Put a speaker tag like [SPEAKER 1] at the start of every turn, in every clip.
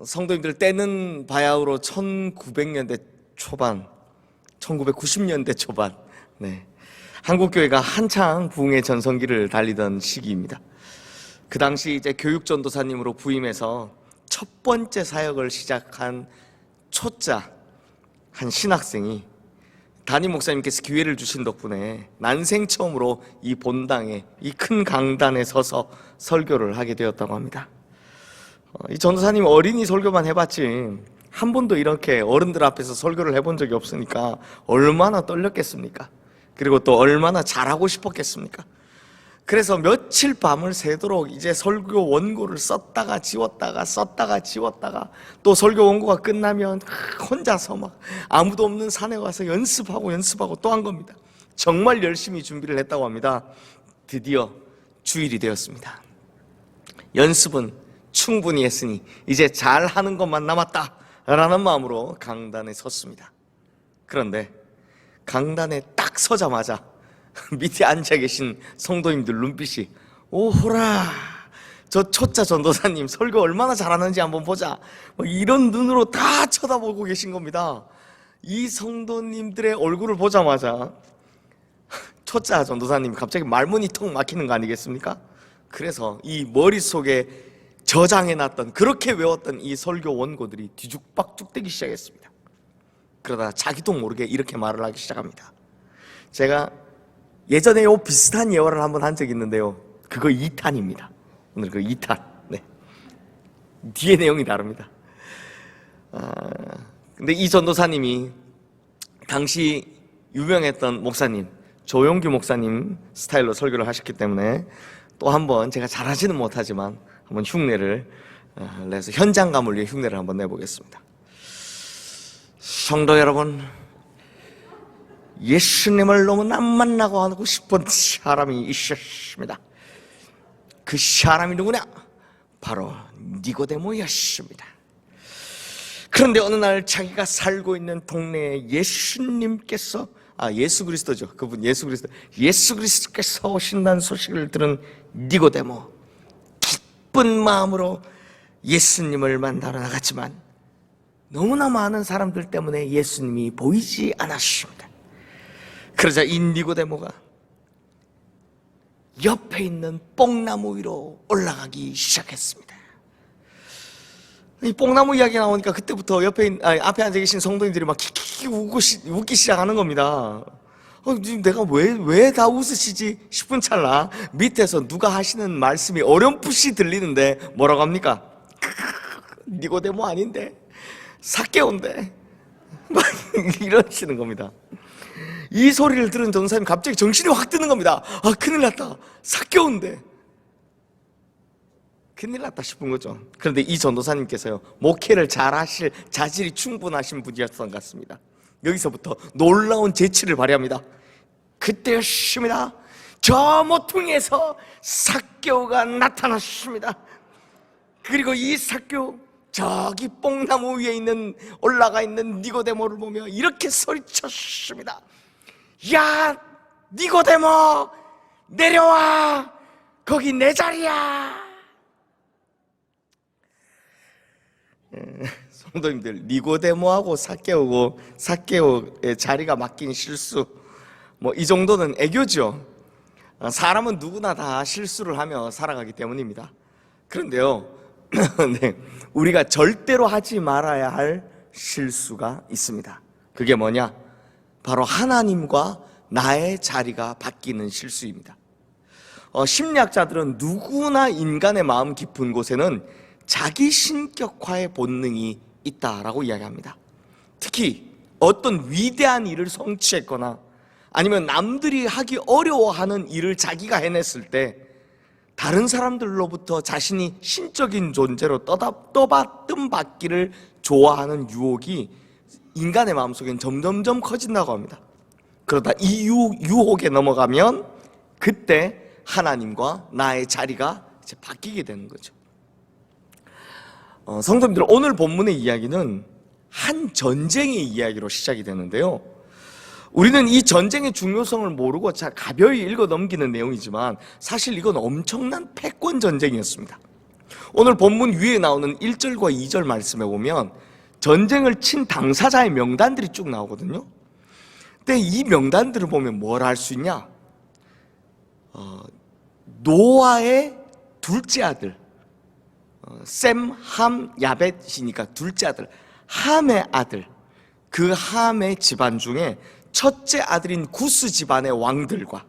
[SPEAKER 1] 성도님들 때는 바야흐로 1900년대 초반, 1990년대 초반, 한국교회가 한창 부흥의 전성기를 달리던 시기입니다. 그 당시 이제 교육전도사님으로 부임해서 첫 번째 사역을 시작한 초짜 한 신학생이 담임 목사님께서 기회를 주신 덕분에 난생 처음으로 이 본당에, 이 큰 강단에 서서 설교를 하게 되었다고 합니다. 이 전도사님 어린이 설교만 해봤지 한 번도 이렇게 어른들 앞에서 설교를 해본 적이 없으니까 얼마나 떨렸겠습니까? 그리고 또 얼마나 잘하고 싶었겠습니까? 그래서 며칠 밤을 새도록 이제 설교 원고를 썼다가 지웠다가 또 설교 원고가 끝나면 혼자서 막 아무도 없는 산에 가서 연습하고 또 한 겁니다. 정말 열심히 준비를 했다고 합니다. 드디어 주일이 되었습니다. 연습은 충분히 했으니 이제 잘하는 것만 남았다라는 마음으로 강단에 섰습니다. 그런데 강단에 딱 서자마자 밑에 앉아 계신 성도님들 눈빛이 오호라, 저 초짜 전도사님 설교 얼마나 잘하는지 한번 보자, 이런 눈으로 다 쳐다보고 계신 겁니다. 이 성도님들의 얼굴을 보자마자 초짜 전도사님이 갑자기 말문이 턱 막히는 거 아니겠습니까? 그래서 이 머릿속에 저장해놨던, 그렇게 외웠던 이 설교 원고들이 뒤죽박죽 되기 시작했습니다. 그러다 자기도 모르게 이렇게 말을 하기 시작합니다. 제가 예전에 요 비슷한 예화를 한번 한 적이 있는데요, 그거 2탄입니다. 오늘 그 2탄. 뒤에 내용이 다릅니다. 근데 이 전도사님이 당시 유명했던 목사님, 조용규 목사님 스타일로 설교를 하셨기 때문에 또 한번 제가 잘하지는 못하지만 한번 흉내를 내서 현장감을 위해 흉내를 한번 내보겠습니다. 성도 여러분, 예수님을 너무나 만나고 하고 싶은 사람이 있었습니다. 그 사람이 누구냐? 바로 니고데모였습니다. 그런데 어느 날 자기가 살고 있는 동네에 예수님께서, 예수 그리스도죠. 그분 예수 그리스도께서 오신다는 소식을 들은 니고데모, 기쁜 마음으로 예수님을 만나러 나갔지만 너무나 많은 사람들 때문에 예수님이 보이지 않았습니다. 그러자 이 니고데모가 옆에 있는 뽕나무 위로 올라가기 시작했습니다. 이 뽕나무 이야기 나오니까 그때부터 앞에 앉아 계신 성도님들이 막 키키키 웃기 시작하는 겁니다. 내가 왜 다 웃으시지 싶은 찰나 밑에서 누가 하시는 말씀이 어렴풋이 들리는데 뭐라고 합니까? 니고데모 아닌데, 삭개오인데, 막 이러시는 겁니다. 이 소리를 들은 전도사님 갑자기 정신이 확 드는 겁니다. 큰일 났다, 삭개오인데 큰일 났다 싶은 거죠. 그런데 이 전도사님께서요, 목회를 잘하실 자질이 충분하신 분이었던 것 같습니다. 여기서부터 놀라운 재치를 발휘합니다. 그때였습니다. 저 모퉁이에서 삭개오가 나타났습니다. 그리고 이 삭개오, 저기 뽕나무 위에 올라가 있는 니고데모를 보며 이렇게 소리쳤습니다. 야, 니고데모, 내려와, 거기 내 자리야. 성도님들, 니고데모하고 삭개오의 자리가 맡긴 실수, 이 정도는 애교죠. 사람은 누구나 다 실수를 하며 살아가기 때문입니다. 그런데요, 우리가 절대로 하지 말아야 할 실수가 있습니다. 그게 뭐냐? 바로 하나님과 나의 자리가 바뀌는 실수입니다. 심리학자들은 누구나 인간의 마음 깊은 곳에는 자기 신격화의 본능이 있다라고 이야기합니다. 특히 어떤 위대한 일을 성취했거나 아니면 남들이 하기 어려워하는 일을 자기가 해냈을 때 다른 사람들로부터 자신이 신적인 존재로 떠받들받기를 좋아하는 유혹이 인간의 마음속엔 점점점 커진다고 합니다. 그러다 이 유혹에 넘어가면 그때 하나님과 나의 자리가 이제 바뀌게 되는 거죠. 성도님들, 오늘 본문의 이야기는 한 전쟁의 이야기로 시작이 되는데요, 우리는 이 전쟁의 중요성을 모르고 가벼이 읽어 넘기는 내용이지만 사실 이건 엄청난 패권 전쟁이었습니다. 오늘 본문 위에 나오는 1절과 2절 말씀에 보면 전쟁을 친 당사자의 명단들이 쭉 나오거든요. 근데 이 명단들을 보면 뭘 알 수 있냐? 노아의 둘째 아들, 셈, 함, 야벳이니까 둘째 아들, 함의 아들, 그 함의 집안 중에 첫째 아들인 구스 집안의 왕들과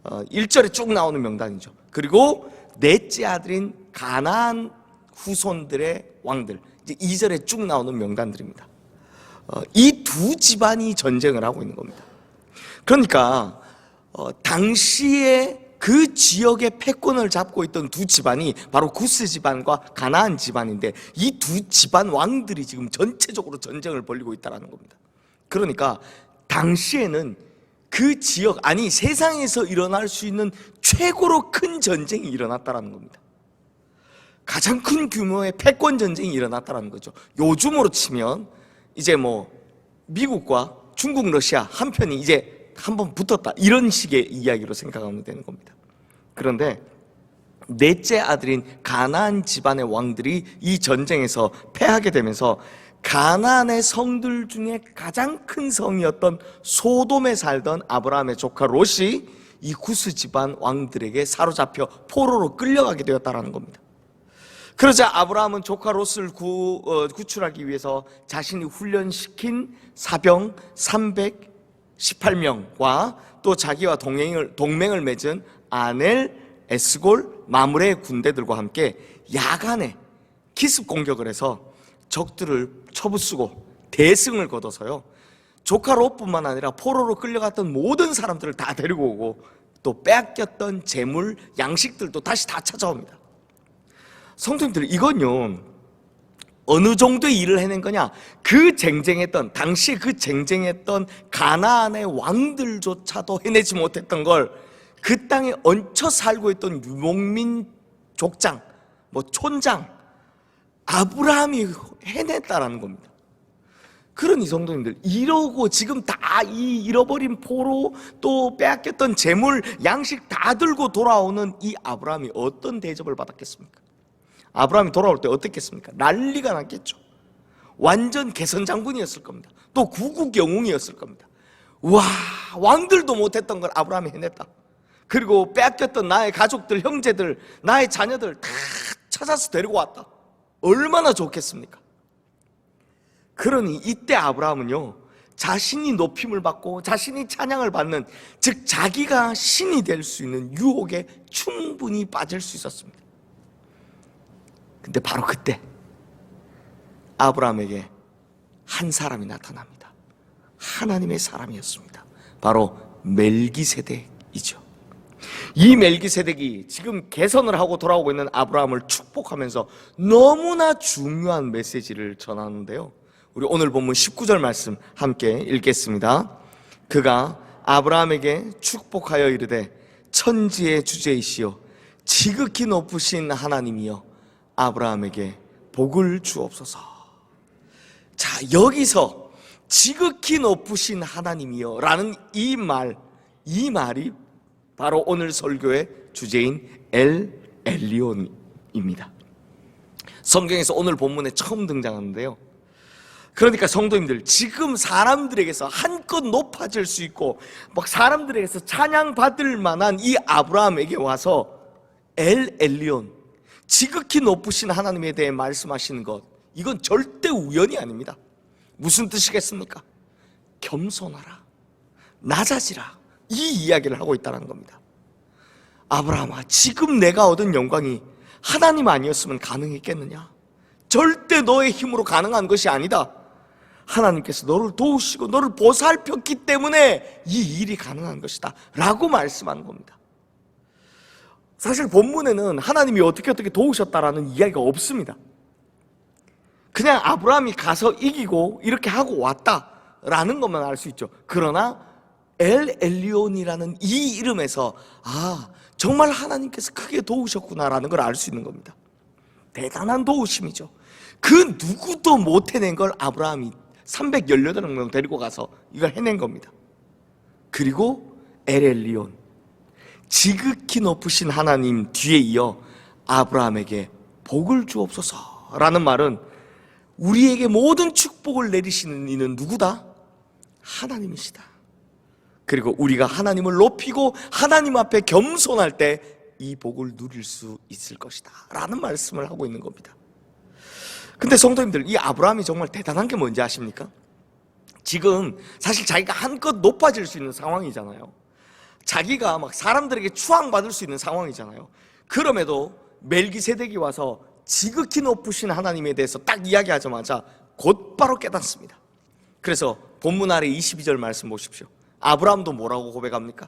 [SPEAKER 1] 1절에 쭉 나오는 명단이죠. 그리고 넷째 아들인 가나안 후손들의 왕들, 이제 2절에 쭉 나오는 명단들입니다. 이 두 집안이 전쟁을 하고 있는 겁니다. 그러니까 당시에 그 지역의 패권을 잡고 있던 두 집안이 바로 구스 집안과 가나안 집안인데, 이 두 집안 왕들이 지금 전체적으로 전쟁을 벌이고 있다는 겁니다. 그러니까 당시에는 그 지역, 아니 세상에서 일어날 수 있는 최고로 큰 전쟁이 일어났다는 겁니다. 가장 큰 규모의 패권 전쟁이 일어났다는 거죠. 요즘으로 치면 이제 뭐 미국과 중국, 러시아 한편이 이제 한번 붙었다, 이런 식의 이야기로 생각하면 되는 겁니다. 그런데 넷째 아들인 가나안 집안의 왕들이 이 전쟁에서 패하게 되면서 가나안의 성들 중에 가장 큰 성이었던 소돔에 살던 아브라함의 조카 롯이 이 구스 집안 왕들에게 사로잡혀 포로로 끌려가게 되었다는 겁니다. 그러자 아브라함은 조카 롯을 구출하기 위해서 자신이 훈련시킨 사병 318명과 또 자기와 동맹을 맺은 아넬, 에스골, 마므레의 군대들과 함께 야간에 기습 공격을 해서 적들을 쳐부수고 대승을 거둬서요, 조카 롯뿐만 아니라 포로로 끌려갔던 모든 사람들을 다 데리고 오고 또 빼앗겼던 재물, 양식들도 다시 다 찾아옵니다. 성도님들, 이건요 어느 정도의 일을 해낸 거냐? 당시에 그 쟁쟁했던 가나안의 왕들조차도 해내지 못했던 걸 그 땅에 얹혀 살고 있던 유목민 족장, 촌장 아브라함이 해냈다라는 겁니다. 그러니 성도님들, 이러고 지금 다 이 잃어버린 포로, 또 빼앗겼던 재물, 양식 다 들고 돌아오는 이 아브라함이 어떤 대접을 받았겠습니까? 아브라함이 돌아올 때 어떻겠습니까? 난리가 났겠죠. 완전 개선장군이었을 겁니다. 또 구국 영웅이었을 겁니다. 와, 왕들도 못했던 걸 아브라함이 해냈다. 그리고 빼앗겼던 나의 가족들, 형제들, 나의 자녀들 다 찾아서 데리고 왔다. 얼마나 좋겠습니까? 그러니 이때 아브라함은요, 자신이 높임을 받고 자신이 찬양을 받는, 즉 자기가 신이 될 수 있는 유혹에 충분히 빠질 수 있었습니다. 근데 바로 그때 아브라함에게 한 사람이 나타납니다. 하나님의 사람이었습니다. 바로 멜기세덱이죠. 이 멜기세덱이 지금 개선을 하고 돌아오고 있는 아브라함을 축복하면서 너무나 중요한 메시지를 전하는데요, 우리 오늘 본문 19절 말씀 함께 읽겠습니다. 그가 아브라함에게 축복하여 이르되 천지의 주제이시여 지극히 높으신 하나님이여 아브라함에게 복을 주옵소서. 자, 여기서 지극히 높으신 하나님이여 라는 이 말이 바로 오늘 설교의 주제인 엘 엘리온입니다. 성경에서 오늘 본문에 처음 등장하는데요, 그러니까 성도님들, 지금 사람들에게서 한껏 높아질 수 있고 막 사람들에게서 찬양받을 만한 이 아브라함에게 와서 엘 엘리온, 지극히 높으신 하나님에 대해 말씀하시는 것, 이건 절대 우연이 아닙니다. 무슨 뜻이겠습니까? 겸손하라, 낮아지라, 이 이야기를 하고 있다는 겁니다. 아브라함아, 지금 내가 얻은 영광이 하나님 아니었으면 가능했겠느냐? 절대 너의 힘으로 가능한 것이 아니다. 하나님께서 너를 도우시고 너를 보살폈기 때문에 이 일이 가능한 것이다 라고 말씀하는 겁니다. 사실 본문에는 하나님이 어떻게 도우셨다라는 이야기가 없습니다. 그냥 아브라함이 가서 이기고 이렇게 하고 왔다라는 것만 알 수 있죠. 그러나 엘 엘리온이라는 이 이름에서 정말 하나님께서 크게 도우셨구나라는 걸 알 수 있는 겁니다. 대단한 도우심이죠. 그 누구도 못 해낸 걸 아브라함이 318명 데리고 가서 이걸 해낸 겁니다. 그리고 엘 엘리온, 지극히 높으신 하나님 뒤에 이어 아브라함에게 복을 주옵소서라는 말은 우리에게 모든 축복을 내리시는 이는 누구다? 하나님이시다. 그리고 우리가 하나님을 높이고 하나님 앞에 겸손할 때 이 복을 누릴 수 있을 것이다 라는 말씀을 하고 있는 겁니다. 근데 성도님들, 이 아브라함이 정말 대단한 게 뭔지 아십니까? 지금 사실 자기가 한껏 높아질 수 있는 상황이잖아요. 자기가 막 사람들에게 추앙받을 수 있는 상황이잖아요. 그럼에도 멜기세덱이 와서 지극히 높으신 하나님에 대해서 딱 이야기하자마자 곧바로 깨닫습니다. 그래서 본문 아래 22절 말씀 보십시오. 아브라함도 뭐라고 고백합니까?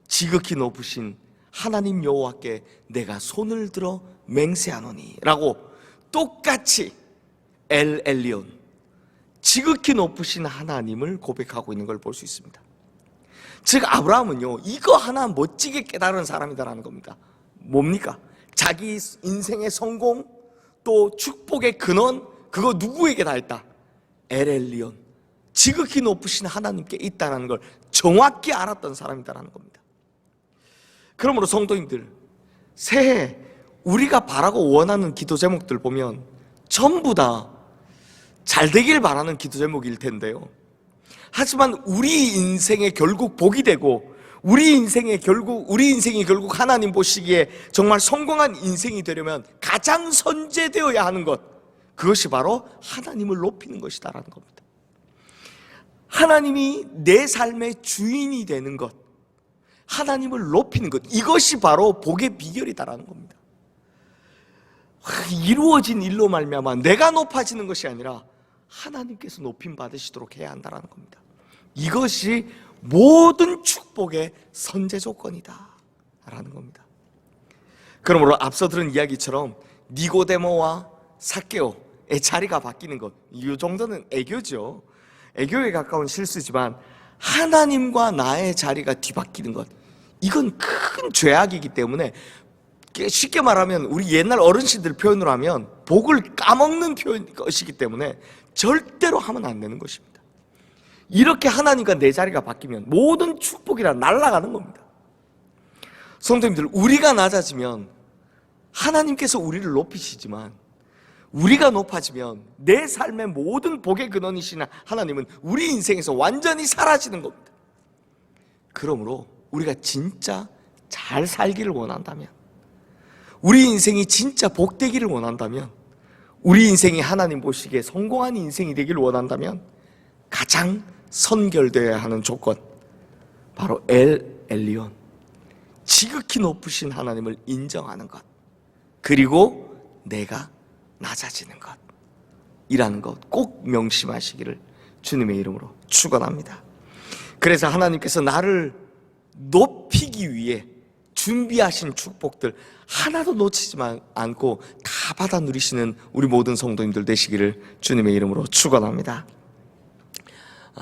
[SPEAKER 1] 지극히 높으신 하나님 여호와께 내가 손을 들어 맹세하노니 라고 똑같이 엘 엘리온, 지극히 높으신 하나님을 고백하고 있는 걸 볼 수 있습니다. 즉 아브라함은요, 이거 하나 멋지게 깨달은 사람이다라는 겁니다. 뭡니까? 자기 인생의 성공 또 축복의 근원, 그거 누구에게 다 있다? 엘 엘리온, 지극히 높으신 하나님께 있다는 걸 정확히 알았던 사람이다라는 겁니다. 그러므로 성도님들, 새해 우리가 바라고 원하는 기도 제목들 보면 전부 다 잘 되길 바라는 기도 제목일 텐데요, 하지만 우리 인생에 결국 복이 되고 우리 인생이 결국 하나님 보시기에 정말 성공한 인생이 되려면 가장 선제되어야 하는 것, 그것이 바로 하나님을 높이는 것이다라는 겁니다. 하나님이 내 삶의 주인이 되는 것, 하나님을 높이는 것, 이것이 바로 복의 비결이다라는 겁니다. 이루어진 일로 말미암아 내가 높아지는 것이 아니라 하나님께서 높임 받으시도록 해야 한다는 겁니다. 이것이 모든 축복의 선제 조건이다 라는 겁니다. 그러므로 앞서 들은 이야기처럼 니고데모와 삭개오의 자리가 바뀌는 것, 이 정도는 애교죠. 애교에 가까운 실수지만 하나님과 나의 자리가 뒤바뀌는 것, 이건 큰 죄악이기 때문에, 쉽게 말하면 우리 옛날 어르신들 표현으로 하면 복을 까먹는 것이기 때문에 절대로 하면 안 되는 것입니다. 이렇게 하나님과 내 자리가 바뀌면 모든 축복이 다 날아가는 겁니다. 성도님들, 우리가 낮아지면 하나님께서 우리를 높이시지만 우리가 높아지면 내 삶의 모든 복의 근원이신 하나님은 우리 인생에서 완전히 사라지는 겁니다. 그러므로 우리가 진짜 잘 살기를 원한다면, 우리 인생이 진짜 복되기를 원한다면, 우리 인생이 하나님 보시기에 성공한 인생이 되기를 원한다면 가장 선결되어야 하는 조건, 바로 엘 엘리온, 지극히 높으신 하나님을 인정하는 것, 그리고 내가 낮아지는 것, 이라는 것 꼭 명심하시기를 주님의 이름으로 축원합니다. 그래서 하나님께서 나를 높이기 위해 준비하신 축복들 하나도 놓치지 않고 다 받아 누리시는 우리 모든 성도님들 되시기를 주님의 이름으로 축원합니다.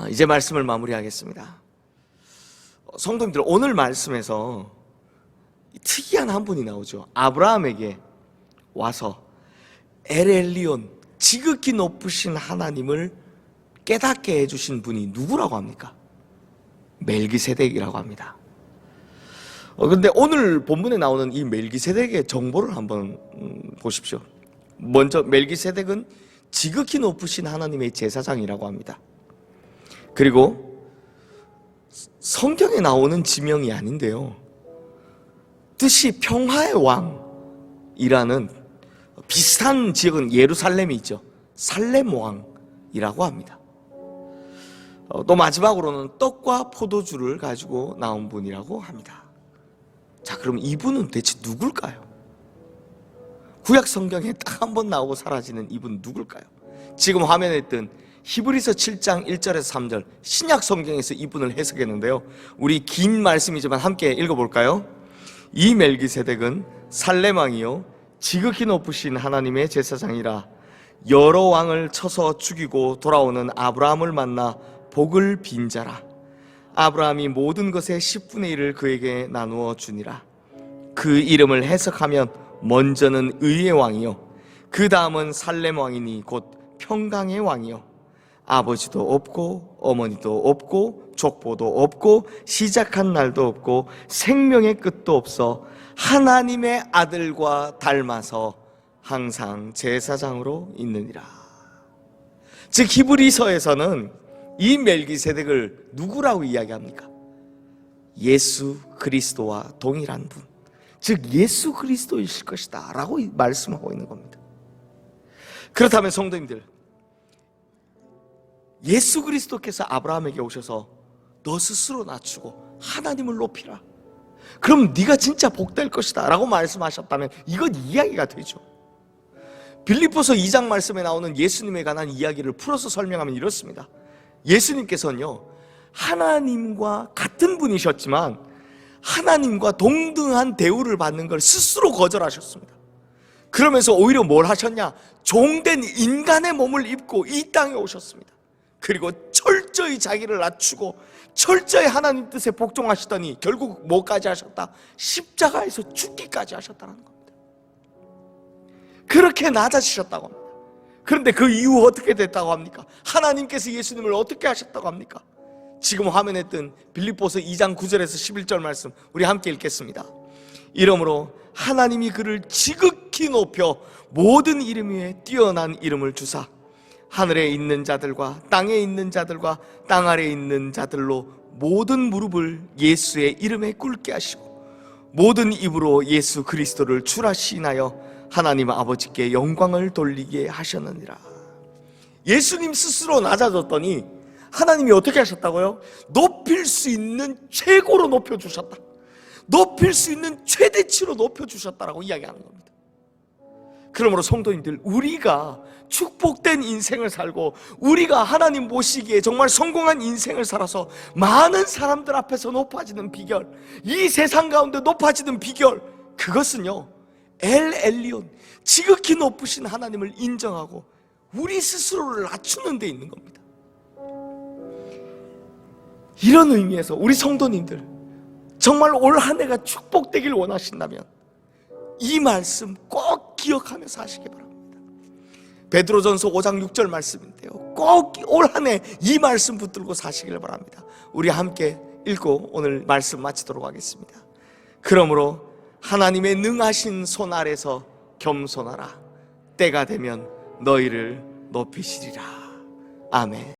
[SPEAKER 1] 이제 말씀을 마무리하겠습니다. 성도님들, 오늘 말씀에서 특이한 한 분이 나오죠. 아브라함에게 와서 엘 엘리온, 지극히 높으신 하나님을 깨닫게 해주신 분이 누구라고 합니까? 멜기세덱이라고 합니다. 그런데 오늘 본문에 나오는 이 멜기세덱의 정보를 한번 보십시오. 먼저 멜기세덱은 지극히 높으신 하나님의 제사장이라고 합니다. 그리고 성경에 나오는 지명이 아닌데요, 뜻이 평화의 왕이라는 비슷한 지역은 예루살렘이 있죠. 살렘 왕이라고 합니다. 또 마지막으로는 떡과 포도주를 가지고 나온 분이라고 합니다. 자, 그럼 이분은 대체 누굴까요? 구약 성경에 딱 한 번 나오고 사라지는 이분 누굴까요? 지금 화면에 뜬 히브리서 7장 1절에서 3절 신약 성경에서 이분을 해석했는데요, 우리 긴 말씀이지만 함께 읽어볼까요? 이 멜기세덱은 살렘 왕이요 지극히 높으신 하나님의 제사장이라 여러 왕을 쳐서 죽이고 돌아오는 아브라함을 만나 복을 빈 자라. 아브라함이 모든 것의 10분의 1을 그에게 나누어 주니라. 그 이름을 해석하면 먼저는 의의 왕이요 그 다음은 살렘 왕이니 곧 평강의 왕이요 아버지도 없고 어머니도 없고 족보도 없고 시작한 날도 없고 생명의 끝도 없어 하나님의 아들과 닮아서 항상 제사장으로 있느니라. 즉 히브리서에서는 이 멜기세덱을 누구라고 이야기합니까? 예수 그리스도와 동일한 분, 즉 예수 그리스도이실 것이다 라고 말씀하고 있는 겁니다. 그렇다면 성도님들, 예수 그리스도께서 아브라함에게 오셔서 너 스스로 낮추고 하나님을 높이라, 그럼 네가 진짜 복될 것이다 라고 말씀하셨다면 이건 이야기가 되죠. 빌립보서 2장 말씀에 나오는 예수님에 관한 이야기를 풀어서 설명하면 이렇습니다. 예수님께서는요, 하나님과 같은 분이셨지만 하나님과 동등한 대우를 받는 걸 스스로 거절하셨습니다. 그러면서 오히려 뭘 하셨냐? 종된 인간의 몸을 입고 이 땅에 오셨습니다. 그리고 철저히 자기를 낮추고 철저히 하나님 뜻에 복종하시더니 결국 뭐까지 하셨다? 십자가에서 죽기까지 하셨다는 겁니다. 그렇게 낮아지셨다고 합니다. 그런데 그 이후 어떻게 됐다고 합니까? 하나님께서 예수님을 어떻게 하셨다고 합니까? 지금 화면에 뜬 빌립보서 2장 9절에서 11절 말씀 우리 함께 읽겠습니다. 이러므로 하나님이 그를 지극히 높여 모든 이름 위에 뛰어난 이름을 주사 하늘에 있는 자들과 땅에 있는 자들과 땅 아래에 있는 자들로 모든 무릎을 예수의 이름에 꿇게 하시고 모든 입으로 예수 그리스도를 주라 시인하여 하나님 아버지께 영광을 돌리게 하셨느니라. 예수님 스스로 낮아졌더니 하나님이 어떻게 하셨다고요? 높일 수 있는 최고로 높여주셨다, 높일 수 있는 최대치로 높여주셨다라고 이야기하는 겁니다. 그러므로 성도님들, 우리가 축복된 인생을 살고 우리가 하나님 모시기에 정말 성공한 인생을 살아서 많은 사람들 앞에서 높아지는 비결, 이 세상 가운데 높아지는 비결, 그것은요 엘 엘리온, 지극히 높으신 하나님을 인정하고 우리 스스로를 낮추는 데 있는 겁니다. 이런 의미에서 우리 성도님들, 정말 올 한 해가 축복되길 원하신다면 이 말씀 꼭 기억하며 사시기 바랍니다. 베드로전서 5장 6절 말씀인데요, 꼭 올 한 해 이 말씀 붙들고 사시길 바랍니다. 우리 함께 읽고 오늘 말씀 마치도록 하겠습니다. 그러므로 하나님의 능하신 손 아래서 겸손하라. 때가 되면 너희를 높이시리라. 아멘.